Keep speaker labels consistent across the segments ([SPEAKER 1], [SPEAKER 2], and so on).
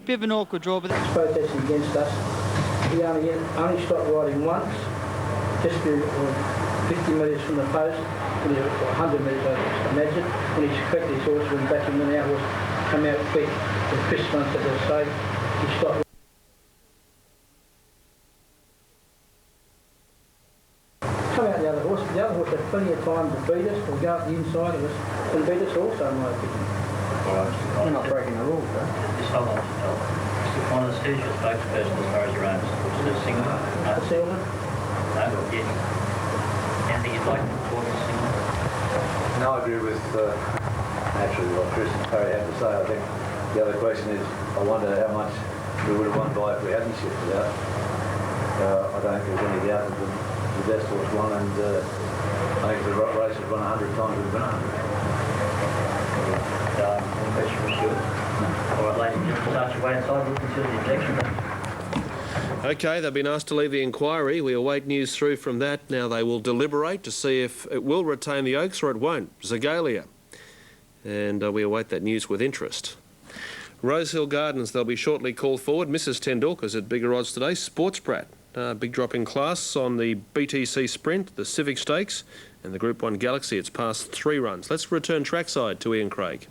[SPEAKER 1] Bit of an awkward draw, but that's
[SPEAKER 2] protesting against us. He only stopped riding once, just 50 metres from the post, or 100 metres, I imagine. When he corrected his horse, went back and went out, come out quick. The Chris once at the stage, he stopped. Come out the other horse, but the other horse had plenty of time to beat us, or go up the inside of us, and beat us also, in my opinion.
[SPEAKER 3] You're not breaking the rules, though.
[SPEAKER 4] Just hold on, Mr. Qantas, who's your spokesperson as far as your own horses? Single? No?
[SPEAKER 2] Silver?
[SPEAKER 4] No? Yes. Anything you'd like to report on Single?
[SPEAKER 5] No, I agree with naturally what Chris and Parry had to say. I think the other question is, I wonder how much we would have won by if we hadn't shifted out. I don't think there's any doubt that the best horse won, and I think if the race was run 100 times, we'd win 100. All right, ladies and gentlemen, start your way inside. We'll consider the objection.
[SPEAKER 6] OK, they've been asked to leave the inquiry. We await news through from that. Now they will deliberate to see if it will retain the Oaks or it won't. Zagalia. And we await that news with interest. Rosehill Gardens, they'll be shortly called forward. Mrs. Tendulkar's at bigger odds today. Sports Brat, big drop in class on the BTC Sprint, the Civic Stakes, and the Group 1 Galaxy. It's past 3 runs. Let's return trackside to Ian Craig.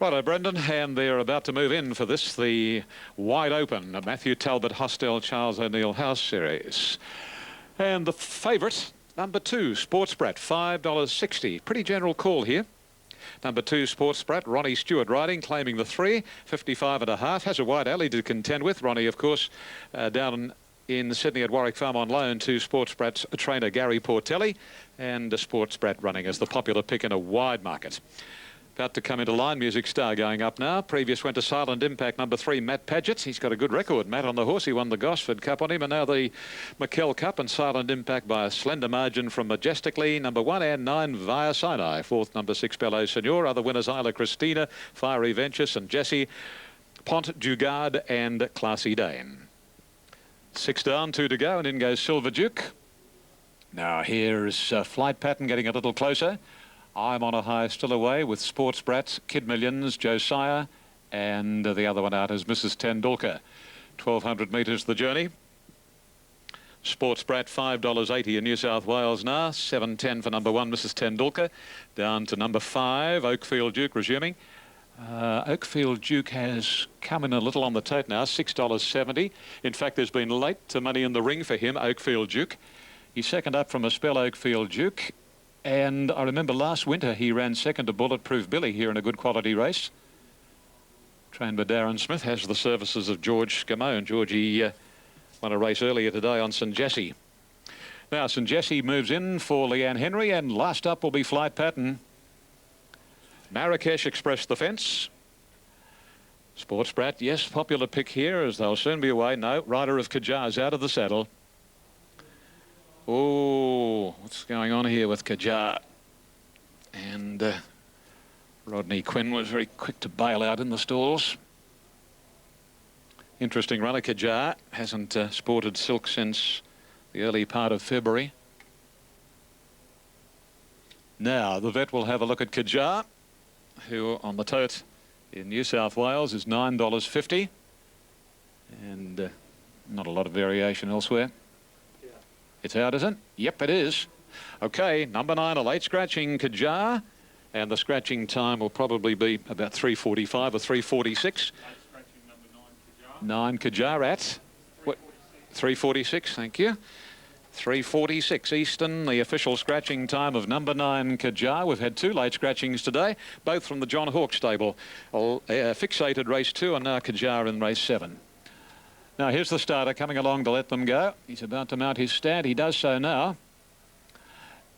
[SPEAKER 7] Righto, Brendan, and they're about to move in for this, the wide open Matthew Talbot Hostel Charles O'Neill House Series. And the favourite, number 2, Sports Brat, $5.60. Pretty general call here. Number 2, Sports Brat, Ronnie Stewart riding, claiming the 3, 55.5. Has a wide alley to contend with. Ronnie, of course, down in Sydney at Warwick Farm on loan to Sports Brat's trainer Gary Portelli, and Sports Brat running as the popular pick in a wide market. About to come into line, Music Star going up now. Previous went to Silent Impact, number 3, Matt Paget. He's got a good record. Matt on the horse. He won the Gosford Cup on him, and now the McKell Cup, and Silent Impact by a slender margin from Majestically, number 1 and 9, Via Sinai. 4th, number 6, Bello Senor. Other winners, Isla Christina, Fiery Venture, St Jesse, Pont Dugard, and Classy Dane. 6 down, 2 to go, and in goes Silver Duke. Now here's Flight Pattern getting a little closer. I'm on a High still away with Sports Brat, Kid Millions, Josiah, and the other one out is Mrs. Tendulkar. 1,200 metres the journey. Sports Brat, $5.80 in New South Wales now. $7.10 for number 1, Mrs. Tendulkar. Down to number 5, Oakfield Duke resuming. Oakfield Duke has come in a little on the tote now, $6.70. In fact, there's been late to money in the ring for him, Oakfield Duke. He's second up from a spell, Oakfield Duke. And I remember last winter he ran second to Bulletproof Billy here in a good quality race. Trained by Darren Smith, has the services of George Scamone. Georgie won a race earlier today on St Jesse. Now St Jesse moves in for Leanne Henry, and last up will be Flight Pattern. Marrakesh Express the fence. Sports Brat, yes, popular pick here as they'll soon be away. No, Rider of Kajar's out of the saddle. Oh, what's going on here with Kajar? And Rodney Quinn was very quick to bail out in the stalls. Interesting runner, Kajar. Hasn't sported silk since the early part of February. Now, the vet will have a look at Kajar, who on the tote in New South Wales is $9.50. And not a lot of variation elsewhere. It's out, is it? Yep, it is. OK, number 9, a late scratching Kajar. And the scratching time will probably be about 3:45 or 3:46. 9 Kajar at what? 3:46, thank you. 3:46 Eastern, the official scratching time of number 9 Kajar. We've had 2 late scratchings today, both from the John Hawke stable. Fixated race 2 and now Kajar in race 7. Now here's the starter coming along to let them go. He's about to mount his stat. He does so now.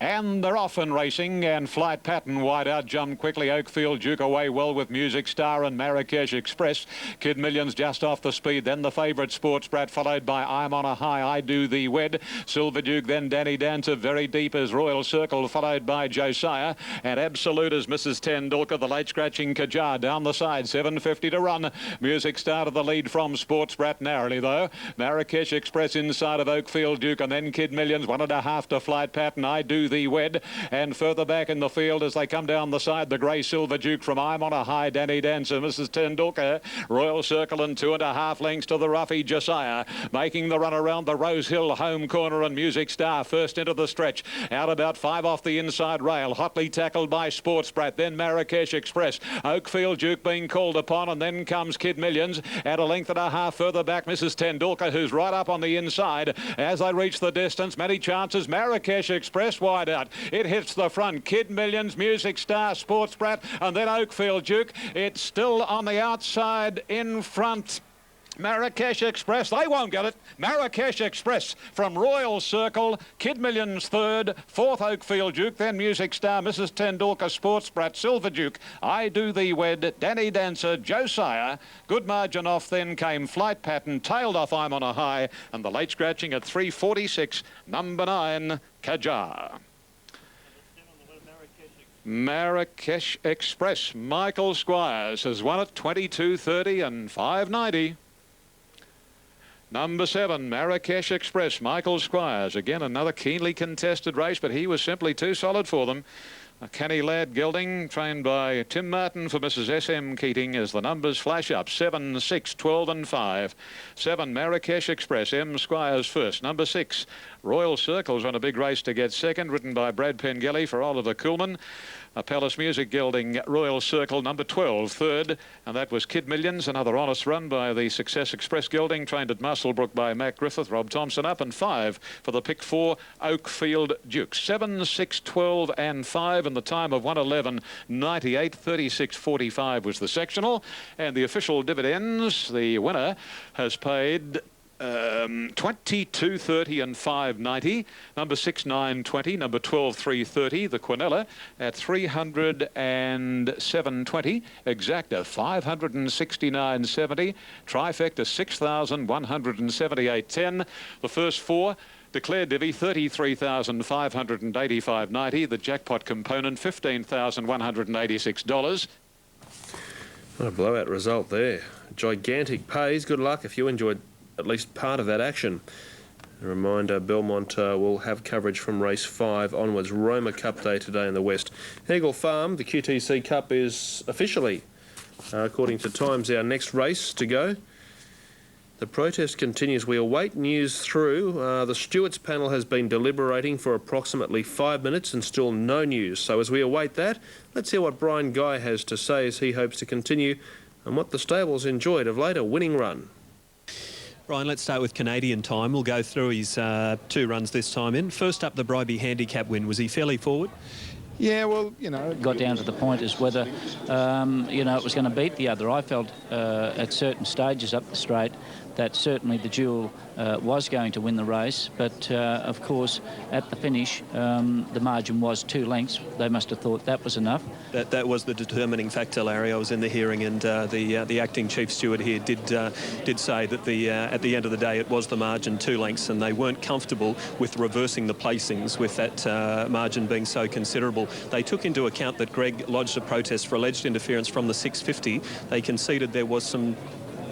[SPEAKER 7] And they're off and racing, and Flight Pattern wide out, jumped quickly. Oakfield Duke away well with Music Star and Marrakesh Express. Kid Millions just off the speed. Then the favourite Sports Brat, followed by I'm on a High, I Do Thee Wed. Silver Duke, then Danny Dancer, very deep as Royal Circle, followed by Josiah. And Absolute as Mrs. Tendulkar, the late scratching Kajar down the side, 7:50 to run. Music Star to the lead from Sports Brat narrowly though. Marrakesh Express inside of Oakfield Duke, and then Kid Millions, 1.5 to Flight Pattern. I Do Thee Wed. And further back in the field as they come down the side, the grey Silver Duke from I'm on a High, Danny Dancer, Mrs. Tendulkar, Royal Circle and 2.5 lengths to the roughie Josiah, making the run around the Rose Hill home corner, and Music Star first into the stretch, out about 5 off the inside rail, hotly tackled by Sports Brat, then Marrakesh Express, Oakfield Duke being called upon, and then comes Kid Millions at 1.5 lengths further back, Mrs. Tendulkar, who's right up on the inside as they reach the distance. Many chances, Marrakesh Express wide out, it hits the front, Kid Millions, Music Star, Sports Brat, and then Oakfield Duke. It's still on the outside in front. Marrakesh Express, they won't get it. Marrakesh Express from Royal Circle, Kid Millions third, fourth Oakfield Duke, then Music Star, Mrs. Tendulkar, Sports Brat, Silver Duke, I Do Thee Wed, Danny Dancer, Josiah. Good margin off, then came Flight Pattern, tailed off I'm on a High, and the late scratching at 3.46, number 9, Kajar. Marrakesh Express, Michael Squires has won at 22.30 and 5.90. Number 7, Marrakesh Express, Michael Squires. Again, another keenly contested race, but he was simply too solid for them. A canny lad gelding, trained by Tim Martin for Mrs. S.M. Keating, as the numbers flash up. 7, 6, 12 and 5. 7, Marrakesh Express, M. Squires first. Number 6, Royal Circle's on a big race to get second, written by Brad Pengelly for Oliver Kuhlman. A Palace Music gelding, Royal Circle, number 12, third, and that was Kid Millions. Another honest run by the Success Express gelding, trained at Musselbrook by Mac Griffith, Rob Thompson up, and 5 for the pick 4, Oakfield Duke. 7, 6, 12 and 5, and the time of 1:11.98, 36.45 was the sectional, and the official dividends. The winner has paid 22.30 and 5.90. Number 6, 9.20. Number 12, 3.30. The Quinella at 307.20. Exacta 569.70. Trifecta 6,178.10. The first 4. Declared divvy $33,585.90. The jackpot component $15,186.
[SPEAKER 6] What a blowout result there. Gigantic pays. Good luck if you enjoyed at least part of that action. A reminder, Belmont will have coverage from race 5 onwards. Roma Cup Day today in the West. Eagle Farm, the QTC Cup is officially, according to Times, our next race to go. The protest continues. We await news through. The stewards panel has been deliberating for approximately 5 minutes and still no news. So as we await that, let's hear what Brian Guy has to say as he hopes to continue and what the stables enjoyed of late, a winning run.
[SPEAKER 1] Brian, let's start with Canadian Time. We'll go through his 2 runs this time in. First up, the Bribey handicap win. Was he fairly forward?
[SPEAKER 8] Yeah, well, you know, it got down to the point as whether, you know, it was going to beat the other. I felt at certain stages up the straight that certainly the Duel was going to win the race, but of course at the finish the margin was 2 lengths. They must have thought that was enough.
[SPEAKER 1] That was the determining factor, Larry. I was in the hearing, and the acting chief steward here did say that at the end of the day it was the margin 2 lengths, and they weren't comfortable with reversing the placings with that margin being so considerable. They took into account that Greg lodged a protest for alleged interference from the 650. They conceded there was some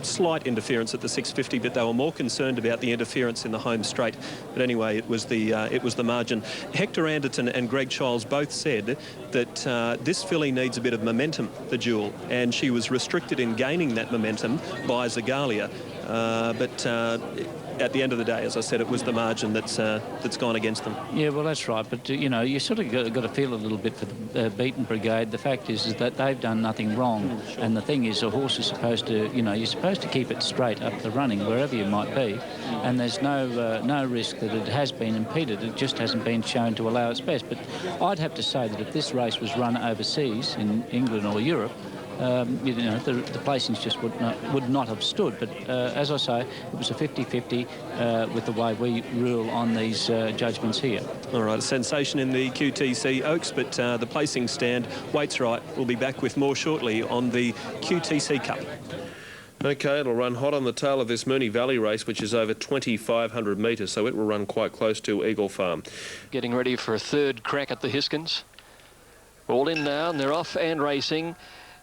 [SPEAKER 1] slight interference at the 650, but they were more concerned about the interference in the home straight. But anyway, it was the margin. Hector Anderton and Greg Childs both said that this filly needs a bit of momentum, the Duel, and she was restricted in gaining that momentum by Zagalia. But at the end of the day, as I said, it was the margin that's gone against them.
[SPEAKER 8] Yeah, well, that's right. But, you know, you sort of got to feel a little bit for the Beaten Brigade. The fact is that they've done nothing wrong. Sure. And the thing is, a horse is supposed to, you know, you're supposed to keep it straight up the running, wherever you might be. And there's no risk that it has been impeded. It just hasn't been shown to allow its best. But I'd have to say that if this race was run overseas in England or Europe, you know, the placings just would not have stood. But as I say, it was a 50-50 with the way we rule on these judgments here.
[SPEAKER 1] All right, a sensation in the QTC Oaks, but the placing stand waits right. We'll be back with more shortly on the QTC Cup.
[SPEAKER 6] OK, it'll run hot on the tail of this Moonee Valley race, which is over 2,500 metres, so it will run quite close to Eagle Farm.
[SPEAKER 9] Getting ready for a third crack at the Hiskins. All in now, and they're off and racing.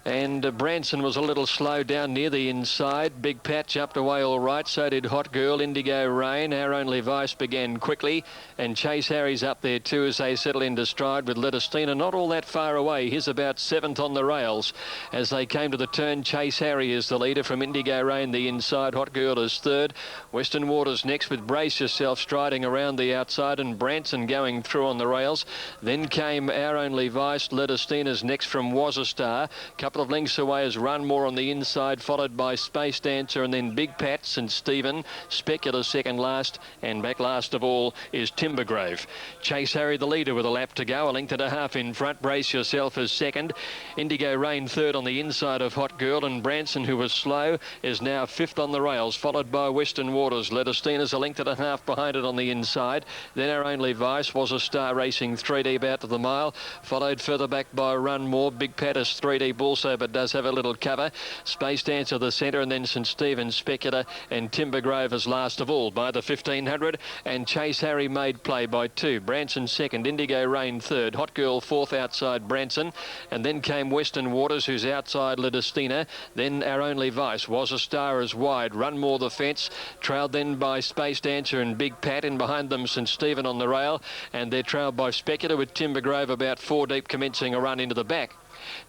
[SPEAKER 9] And Branson was a little slow down near the inside. Big Pat jumped away all right. So did Hot Girl, Indigo Rain. Our Only Vice began quickly. And Chase Harry's up there too as they settle into stride with Letestina not all that far away. He's about 7th on the rails. As they came to the turn, Chase Harry is the leader from Indigo Rain. The inside, Hot Girl is 3rd. Western Waters next with Brace Yourself striding around the outside and Branson going through on the rails. Then came Our Only Vice. Letestina's next from Was a Star. Couple of lengths away is Run More on the inside, followed by Space Dancer and then Big Pat, St Stephen. Speculator second last, and back last of all is Timbergrove. Chase Harry the leader with a lap to go, a length and a half in front. Brace Yourself is 2nd. Indigo Rain 3rd on the inside of Hot Girl, and Branson, who was slow, is now 5th on the rails, followed by Western Waters. Letestina's a length and a half behind it on the inside. Then Our Only Vice, Was a Star racing 3 deep out to the mile, followed further back by Run More. Big Pat is 3 deep also, but does have a little cover. Space Dancer the centre, and then St Stephen, Speculator and Timbergrove is last of all by the 1500, and Chase Harry made play by 2. Branson 2nd, Indigo Rain 3rd, Hot Girl 4th outside Branson, and then came Western Waters, who's outside Letestina. Then Our Only Vice, Was a Star is wide. Run More the fence, trailed then by Space Dancer and Big Pat, and behind them St Stephen on the rail, and they're trailed by Speculator with Timbergrove about 4 deep, commencing a run into the back.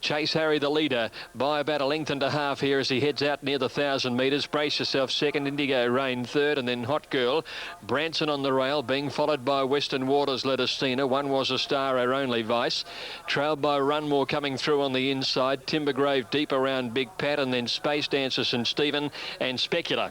[SPEAKER 9] Chase Harry the leader by about a length and a half here as he heads out near the 1,000 metres. Brace Yourself 2nd, Indigo Rain 3rd, and then Hot Girl. Branson on the rail, being followed by Western Waters, Letestina. One Was a Star, Our Only Vice. Trailed by Run More coming through on the inside. Timbergrove deep around Big Pat, and then Space Dancer, St Stephen and Speculator.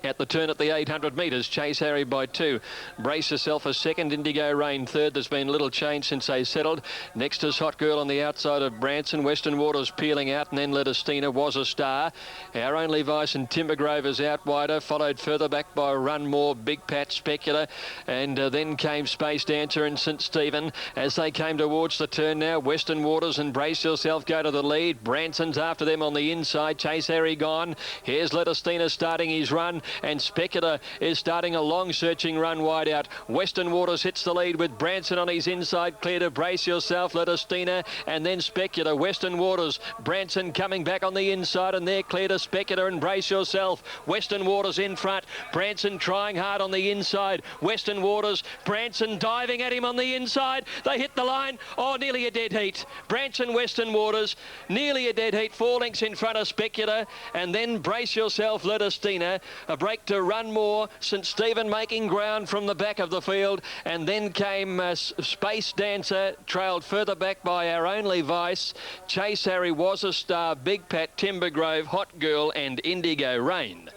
[SPEAKER 9] At the turn at the 800 metres, Chase Harry by 2. Brace Yourself a 2nd, Indigo Rain 3rd. There's been little change since they settled. Next is Hot Girl on the outside of Branson. Western Waters peeling out, and then Letestina, Was a Star. Our Only Vice and Timbergrove is out wider, followed further back by Run More, Big Pat, Speculator, and then came Space Dancer and St Stephen. As they came towards the turn now, Western Waters and Brace Yourself go to the lead. Branson's after them on the inside. Chase Harry gone. Here's Letestina starting his run, and Speculator is starting a long searching run wide out. Western Waters hits the lead with Branson on his inside, clear to Brace Yourself, Letestina, and then Speculator. Western Waters, Branson coming back on the inside, and they're clear to Speculator and Brace Yourself. Western Waters in front, Branson trying hard on the inside. Western Waters, Branson diving at him on the inside. They hit the line. Oh, nearly a dead heat. Branson, Western Waters, nearly a dead heat. 4 lengths in front of Speculator, and then Brace Yourself, Letestina. A break to Run More. St Stephen making ground from the back of the field, and then came Space Dancer, trailed further back by Our Only Vice. Chase Harry, Was a Star, Big Pat, Timbergrove, Hot Girl and Indigo Rain.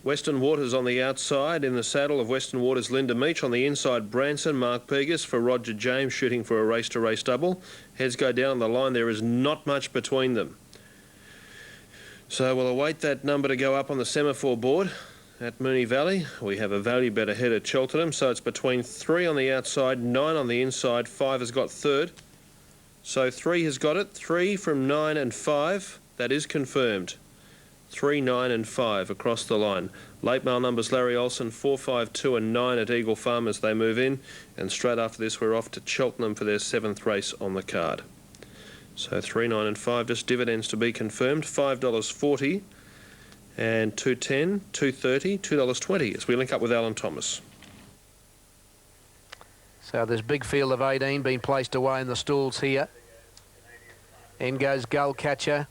[SPEAKER 6] Western Waters on the outside. In the saddle of Western Waters, Linda Meach. On the inside, Branson, Mark Pegas for Roger James, shooting for a race-to-race double. Heads go down the line. There is not much between them. So we'll await that number to go up on the semaphore board at Moonee Valley. We have a value bet ahead at Cheltenham, so it's between 3 on the outside, 9 on the inside. 5 has got 3rd. So 3 has got it. 3 from 9 and 5. That is confirmed. 3, 9 and 5 across the line. Late mail numbers Larry Olsen, 4, 5, 2 and 9 at Eagle Farm as they move in. And straight after this, we're off to Cheltenham for their 7th race on the card. So 3, 9 and 5, just dividends to be confirmed. $5.40 and $2.10, $2.30, $2.20 as we link up with Alan Thomas.
[SPEAKER 10] So there's big field of 18 being placed away in the stalls here. In goes Gull Catcher.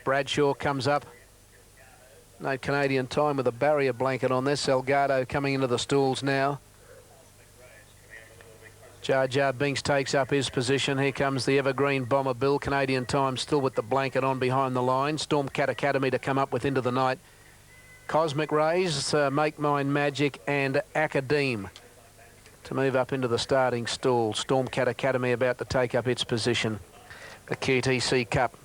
[SPEAKER 10] Bradshaw comes up. No Canadian Time with a barrier blanket on this. Salgado coming into the stalls now. Jar Jar Binks takes up his position. Here comes the evergreen Bomber Bill. Canadian Time still with the blanket on behind the line. Stormcat Academy to come up with into the night. Cosmic Rays, Make Mine Magic and Academe to move up into the starting stall. Stormcat Academy about to take up its position. The QTC Cup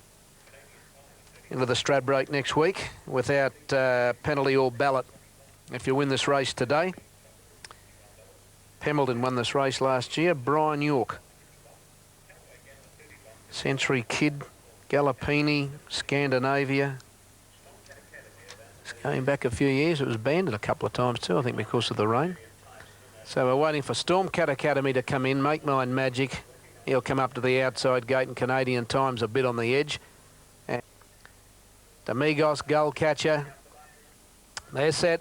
[SPEAKER 10] into the Stradbroke next week without penalty or ballot if you win this race today. Pemberton won this race last year. Brian York. Century Kid, Gallopini, Scandinavia. It's going back a few years. It was banded a couple of times too, I think, because of the rain. So we're waiting for Stormcat Academy to come in. Make Mine Magic. He'll come up to the outside gate, and Canadian Time's a bit on the edge. Domingos Gull Catcher. They're set.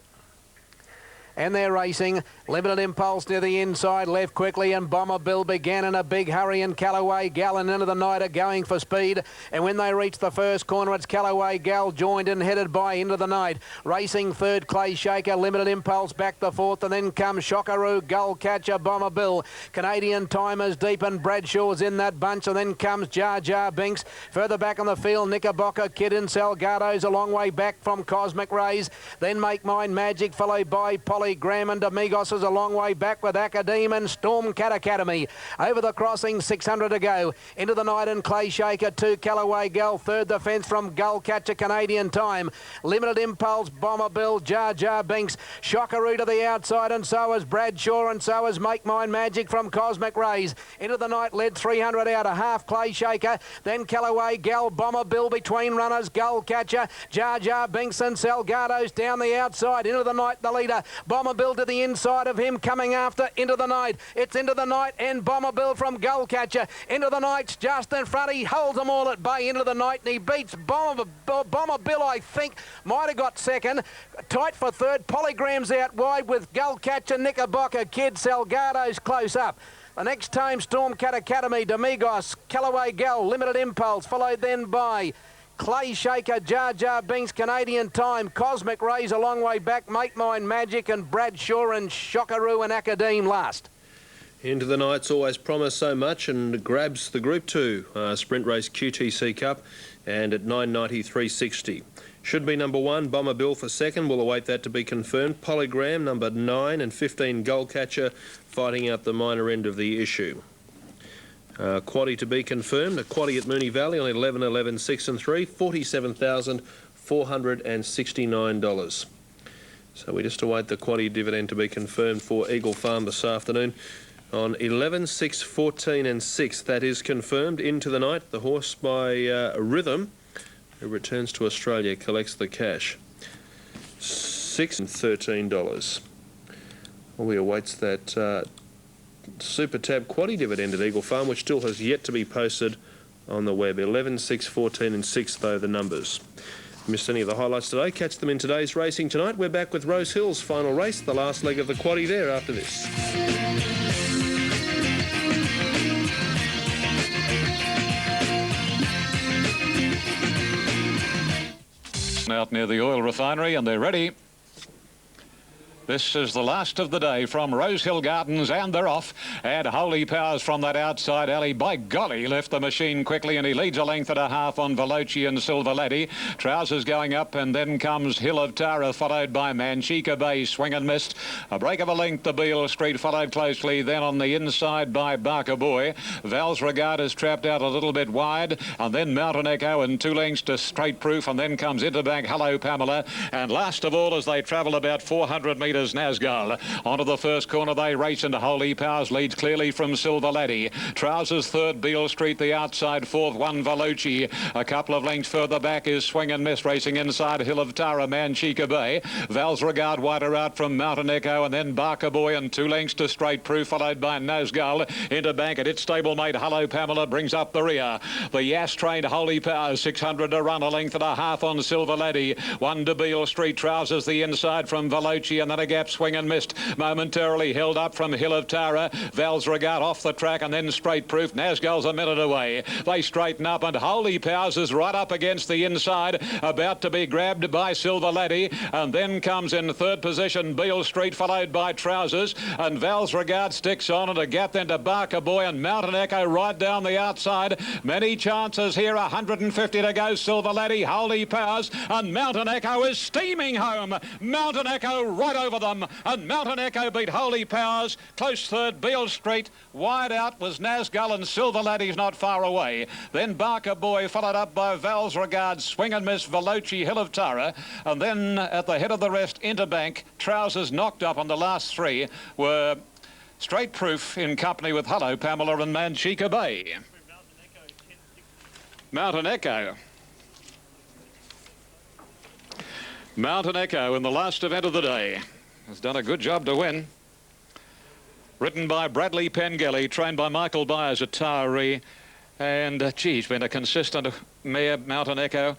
[SPEAKER 10] And they're racing. Limited Impulse near the inside, left quickly, and Bomber Bill began in a big hurry, and Callaway Gal and Into the Night are going for speed. And when they reach the first corner, it's Callaway Gal joined and headed by Into the Night. Racing third, Clay Shaker, Limited Impulse back the fourth, and then comes Shockaroo, Gull Catcher, Bomber Bill. Canadian Timers deep, and Bradshaw's in that bunch, and then comes Jar Jar Binks. Further back on the field, Knickerbocker Kid and Salgado's a long way back from Cosmic Rays. Then Make Mine Magic, followed by Polly Graham, and Domingos is a long way back with Academe and Storm Cat Academy. Over the crossing, 600 to go. Into the Night and Clay Shaker, 2 Callaway Gull. Third defence from Gull Catcher, Canadian Time. Limited Impulse, Bomber Bill, Jar Jar Binks. Shockaroo to the outside, and so is Bradshaw, and so is Make Mine Magic from Cosmic Rays. Into the Night led 300 out, a half Clay Shaker. Then Callaway Gal, Bomber Bill between runners, Gull Catcher, Jar Jar Binks and Salgado's down the outside. Into the Night the leader. Bomber Bill to the inside of him, coming after Into the Night. It's Into the Night and Bomber Bill from Gull Catcher. Into the Night's just in front. He holds them all at bay. Into the Night, and he beats Bomber Bill, I think. Might have got second. Tight for third. Polygram's out wide with Gull Catcher, Knickerbocker Kid, Salgado's close up. The next time, Storm Cat Academy, Domingos, Callaway Gal, Limited Impulse, followed then by Clay Shaker, Jar Jar Binks, Canadian Time, Cosmic Rays a long way back, Make Mine Magic, and Bradshaw and Shockaroo and Academe last.
[SPEAKER 6] Into the Night's always promised so much and grabs the Group 2 sprint race QTC Cup, and at 9.93.60. Should be number 1, Bomber Bill for second. We'll await that to be confirmed. Polygram, number 9, and 15, Gull Catcher, fighting out the minor end of the issue. Quaddie to be confirmed. A quaddie at Moonee Valley on 11.11, 6 and 3, $47,469. So we just await the quaddie dividend to be confirmed for Eagle Farm this afternoon on 11, 6, 14 and 6. That is confirmed. Into the Night, the horse by Rhythm, who returns to Australia, collects the cash. $6 and $13. Well, we awaits that Super Tab quaddie dividend at Eagle Farm, which still has yet to be posted on the web. 11, 6, 14 and 6, though, the numbers. Missed any of the highlights today? Catch them in today's racing tonight. We're back with Rose Hill's final race, the last leg of the quaddie there after this.
[SPEAKER 7] Out near the oil refinery, and they're ready. This is the last of the day from Rosehill Gardens, and they're off. And Holy Powers from that outside alley. By golly, left the machine quickly, and he leads a length and a half on Veloci and Silver Laddie. Trousers going up, and then comes Hill of Tara, followed by Manchika Bay, Swing and Missed. A break of a length to Beale Street, followed closely then on the inside by Barker Boy. Val's Regard is trapped out a little bit wide, and then Mountain Echo and 2 lengths to Straight Proof, and then comes Interbank, Hello Pamela. And last of all, as they travel about 400 metres, Nazgul. Onto the first corner they race, into Holy Powers leads clearly from Silver Laddie. Trousers third, Beale Street the outside, fourth, 1 Veloci. A couple of lengths further back is Swing and Miss, racing inside Hill of Tara, Manchika Bay. Val's Regard wider out from Mountain Echo, and then Barker Boy, and 2 lengths to Straight Proof, followed by Nazgul. Into Bank at its stablemate Hello Pamela brings up the rear. The Yass trained Holy Powers, 600 to run, a length and a half on Silver Laddie. 1 to Beale Street, Trousers the inside from Veloci, and then a gap Swing and Missed. Momentarily held up from Hill of Tara. Val's Regard off the track, and then Straight Proof. Nazgul's a minute away. They straighten up, and Holy Powers is right up against the inside, about to be grabbed by Silver Laddie, and then comes in third position Beale Street, followed by Trousers, and Val's Regard sticks on, and a gap then to Barker Boy and Mountain Echo right down the outside. Many chances here, 150 to go. Silver Laddie, Holy Powers, and Mountain Echo is steaming home. Mountain Echo right over them, and Mountain Echo beat Holy Powers. Close third, Beale Street. Wide out was Nazgul, and Silver Laddie's not far away. Then Barker Boy, followed up by Val's Regard, Swing and Miss, Veloci, Hill of Tara, and then at the head of the rest, Interbank. Trousers knocked up on the last 3 were Straight Proof in company with Hello Pamela and Manchika Bay. Mountain Echo. Mountain Echo in the last event of the day has done a good job to win. Ridden by Bradley Pengelly, trained by Michael Byers at Taree, and geez, been a consistent mare, Mountain Echo.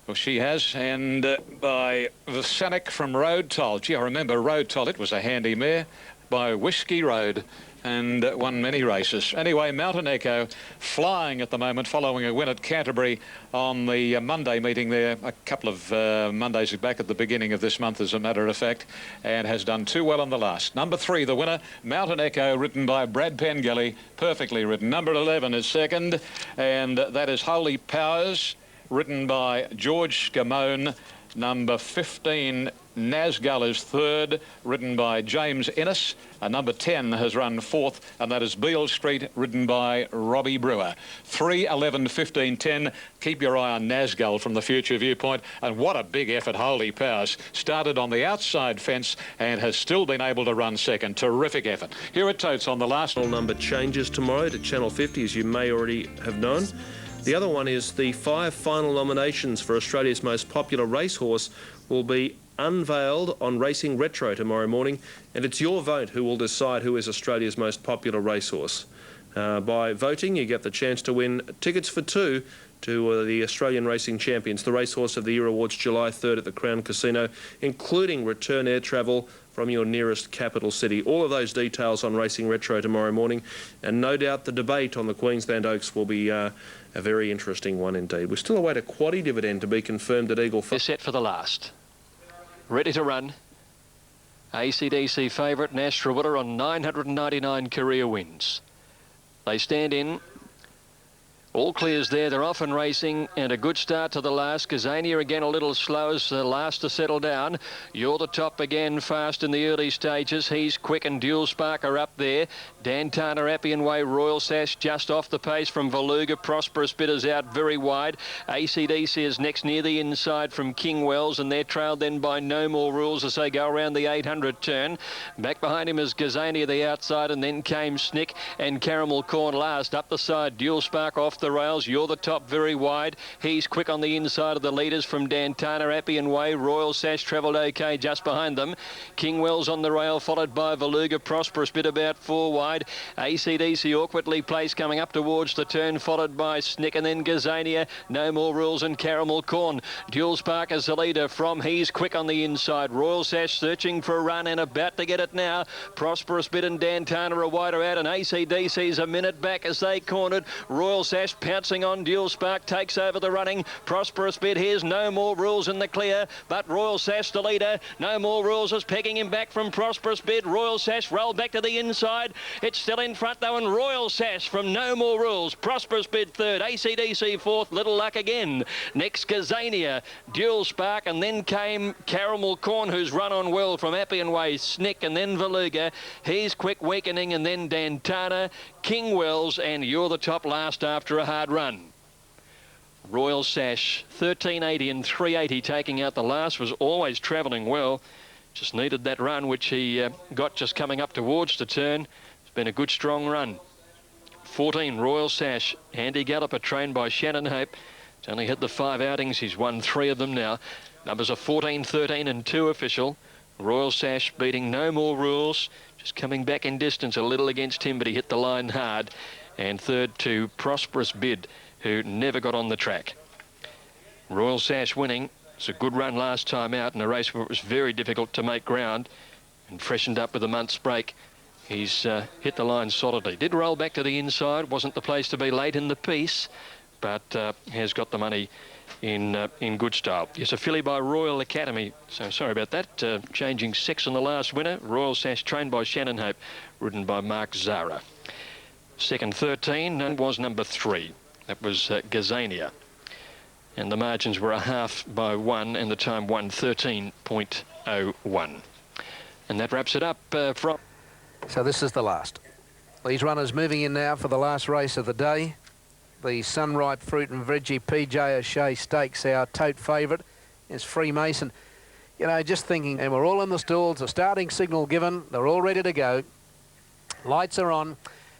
[SPEAKER 7] Well, she has, and by Vasanic from Road Toll. Gee, I remember Road Toll. It was a handy mare by Whiskey Road, and won many races. Anyway, Mountain Echo flying at the moment, following a win at Canterbury on the Monday meeting there, a couple of Mondays back at the beginning of this month, as a matter of fact, and has done too well on the last. Number 3, the winner, Mountain Echo, ridden by Brad Pengelly, perfectly ridden. Number 11 is second, and that is Holy Powers, ridden by George Scamone. Number 15, Nazgul, is third, ridden by James Ennis. Number 10 has run fourth, and that is Beale Street, ridden by Robbie Brewer. 3, 11, 15, 10. Keep your eye on Nazgul from the Future Viewpoint. And what a big effort, Holy Powers. Started on the outside fence and has still been able to run second. Terrific effort. Here at Totes on the last.
[SPEAKER 6] Number changes tomorrow to Channel 50, as you may already have known. The other one is the 5 final nominations for Australia's most popular racehorse will be unveiled on Racing Retro tomorrow morning, and it's your vote who will decide who is Australia's most popular racehorse. By voting, you get the chance to win tickets for 2 to the Australian Racing Champions, the Racehorse of the Year Awards, July 3rd at the Crown Casino, including return air travel from your nearest capital city. All of those details on Racing Retro tomorrow morning, and no doubt the debate on the Queensland Oaks will be a very interesting one indeed. We still await a quaddy dividend to be confirmed at Eagle Farm.
[SPEAKER 9] Set for the last. Ready to run. AC/DC favourite, Nash Trawiller, on 999 career wins. They stand in. All clears there. They're off and racing, and a good start to the last. Gazania again a little slow as the last to settle down. You're the top again, fast in the early stages. He's Quick and Dual Spark are up there. Dantana, Appian Way, Royal Sash just off the pace from Valuga. Prosperous Bitters out very wide. AC/DC is next near the inside from King Wells, and they're trailed then by No More Rules as they go around the 800 turn. Back behind him is Gazania the outside, and then came Snick and Caramel Corn last. Up the side, Dual Spark off the rails. You're the top very wide. He's Quick on the inside of the leaders from Dantana, Appian Way. Royal Sash travelled okay just behind them. King Wells on the rail, followed by Valuga. Prosperous Bit about 4 wide. AC/DC awkwardly placed coming up towards the turn, followed by Snick, and then Gazania, No More Rules, and Caramel Corn. Dual Spark is the leader from He's Quick on the inside. Royal Sash searching for a run and about to get it now. Prosperous Bit and Dantana are wider out, and AC/DC's a minute back as they cornered. Royal Sash pouncing on Dual Spark, takes over the running. Prosperous Bit, here's No More Rules in the clear, but Royal Sash the leader. No More Rules is pegging him back from Prosperous Bit. Royal Sash rolled back to the inside. It's still in front though, and Royal Sash from No More Rules. Prosperous Bit third, AC/DC fourth, Little Luck again. Next Gazania, Dual Spark, and then came Caramel Corn, who's run on well from Appian Way, Snick, and then Valuga. He's Quick weakening, and then Dantana, King Wells, and You're the Top last after a hard run. Royal Sash, 1380 and 380, taking out the last, was always travelling well. Just needed that run, which he got just coming up towards the turn. It's been a good, strong run. 14, Royal Sash, Andy Galloper, trained by Shannon Hope. He's only had the 5 outings. He's won 3 of them now. Numbers are 14, 13 and 2 official. Royal Sash beating No More Rules, just coming back in distance a little against him, but he hit the line hard. And third to Prosperous Bid, who never got on the track. Royal Sash winning. It's a good run last time out in a race where it was very difficult to make ground, and freshened up with a month's break. He's hit the line solidly. Did roll back to the inside. Wasn't the place to be late in the piece, but has got the money in good style. It's a filly by Royal Academy. So sorry about that. Changing sex on the last winner. Royal Sash, trained by Shannon Hope, ridden by Mark Zara. Second 13 and was number 3. That was Gazania. And the margins were a half by 1, and the time 1:13.01. And that wraps it up from...
[SPEAKER 10] So this is the last. These runners moving in now for the last race of the day. The Sunripe Fruit and Veggie PJ O'Shea Stakes, our tote favourite, is Freemason. You know, just thinking, and we're all in the stalls, a starting signal given, they're all ready to go. Lights are on.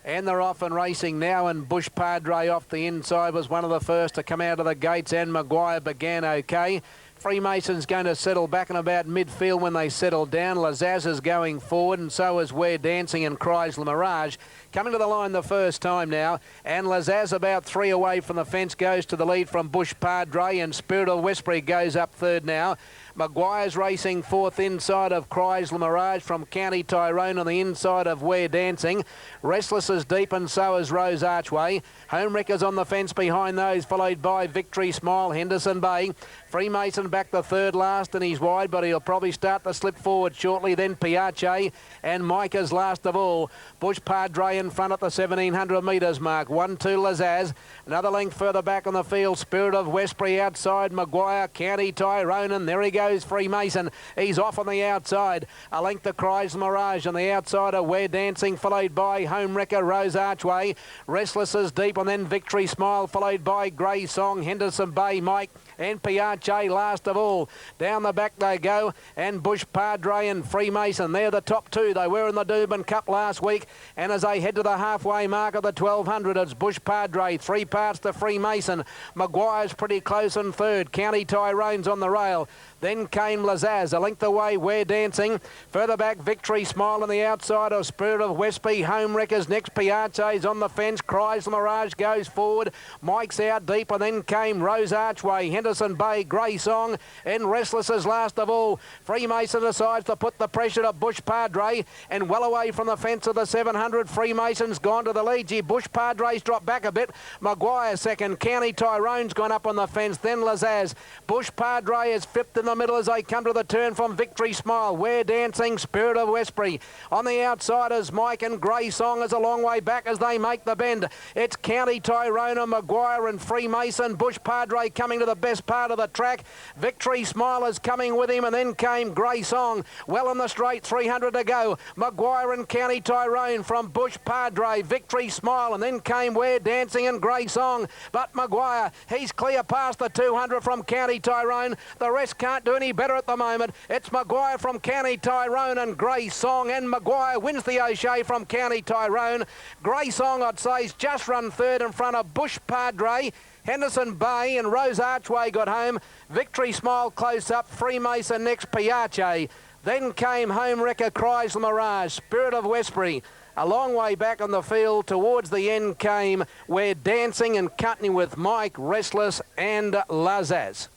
[SPEAKER 10] And they're off and racing now, and Bush Padre off the inside was one of the first to come out of the gates, and Maguire began okay. Freemason's going to settle back in about midfield when they settle down. Lazaz is going forward, and so is We're Dancing and Chrysler Mirage. Coming to the line the first time now, and Lazaz about 3 away from the fence goes to the lead from Bush Padre, and Spirit of Westbury goes up third now. Maguire's racing fourth inside of Chrysler Mirage from County Tyrone on the inside of We're Dancing. Restless is deep, and so is Rose Archway. Homewreckers on the fence behind those, followed by Victory Smile, Henderson Bay. Freemason back the third last, and he's wide, but he'll probably start to slip forward shortly. Then Piace and Micah's last of all. Bush Padre in front at the 1700 metres mark. 1-2 Lazaz. Another length further back on the field. Spirit of Westbury outside Maguire, County Tyrone, and there he goes, Freemason. He's off on the outside. A length to Chrysler Mirage on the outside of We're Dancing, followed by Homewrecker, Rose Archway. Restless is deep, and then Victory Smile, followed by Grey Song, Henderson Bay, Mike, and Piace last of all. Down the back they go, and Bush Padre and Freemason. They're the top two. They were in the Dooban Cup last week, and as they head to the halfway mark of the 1200, it's Bush Padre, 3 parts to Freemason. Maguire's pretty close in third. County Tyrone's on the rail. Then came Lazaz, a length away, We're Dancing. Further back, Victory Smile on the outside of Spirit of Westbury. Homewreckers next, Piace's on the fence. Chrysler Mirage goes forward. Mike's out deep, and then came Rose Archway, Henderson Bay, Grey Song, and Restless is last of all. Freemason decides to put the pressure to Bush Padre, and well away from the fence of the 700. Freemason's gone to the lead. Gee, Bush Padre's dropped back a bit. Maguire second. County Tyrone's gone up on the fence. Then Lazaz. Bush Padre is fifth in the middle as they come to the turn from Victory Smile. We're Dancing, Spirit of Westbury. On the outsiders, Mike and Grey Song is a long way back as they make the bend. It's County Tyrone, Maguire and Freemason. Bush Padre coming to the best part of the track. Victory Smile is coming with him, and then came Grey Song. Well in the straight, 300 to go. Maguire and County Tyrone from Bush Padre. Victory Smile, and then came We're Dancing and Grey Song. But Maguire, he's clear past the 200 from County Tyrone. The rest can't do any better at the moment. It's Maguire from County Tyrone and Grey Song, and Maguire wins the O'Shea from County Tyrone. Grey Song, I'd say, is just run third in front of Bush Padre. Henderson Bay and Rose Archway got home. Victory Smile close up. Freemason next, Piace. Then came Homewrecker, Chrysler Mirage, Spirit of Westbury. A long way back on the field, towards the end came We're Dancing and company with Mike, Restless and Lazaz.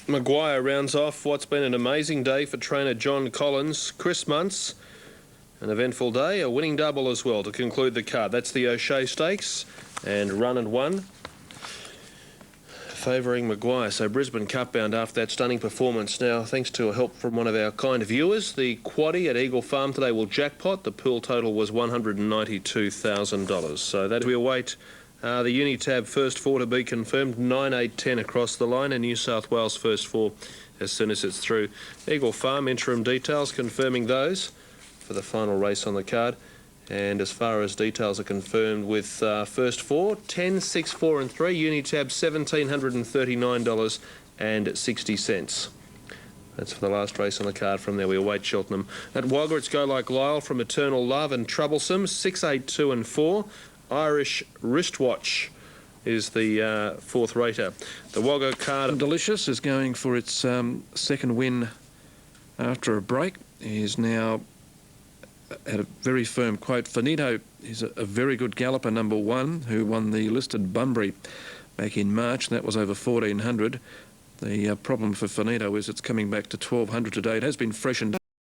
[SPEAKER 6] Maguire rounds off what's been an amazing day for trainer John Collins. Chris Muntz, an eventful day, a winning double as well to conclude the card. That's the O'Shea Stakes, and run and one, favouring Maguire. So Brisbane Cup bound after that stunning performance. Now, thanks to a help from one of our kind viewers, the quaddie at Eagle Farm today will jackpot. The pool total was $192,000. So that we await the Unitab first four to be confirmed, 9, 8, 10 across the line, and New South Wales first four as soon as it's through. Eagle Farm interim details confirming those for the final race on the card. And as far as details are confirmed with first four, 10, 6, 4 and 3, Unitab $1,739.60. That's for the last race on the card. From there we await Cheltenham. At Wagga it's Go Like Lyle from Eternal Love and Troublesome, 6, 8, 2 and 4. Irish Wristwatch is the fourth rater. The Wagga card.
[SPEAKER 11] Delicious is going for its second win after a break. He's now had a very firm quote. Finito is a very good galloper, number one, who won the listed Bunbury back in March. That was over 1,400. The problem for Finito is it's coming back to 1,200 today. It has been freshened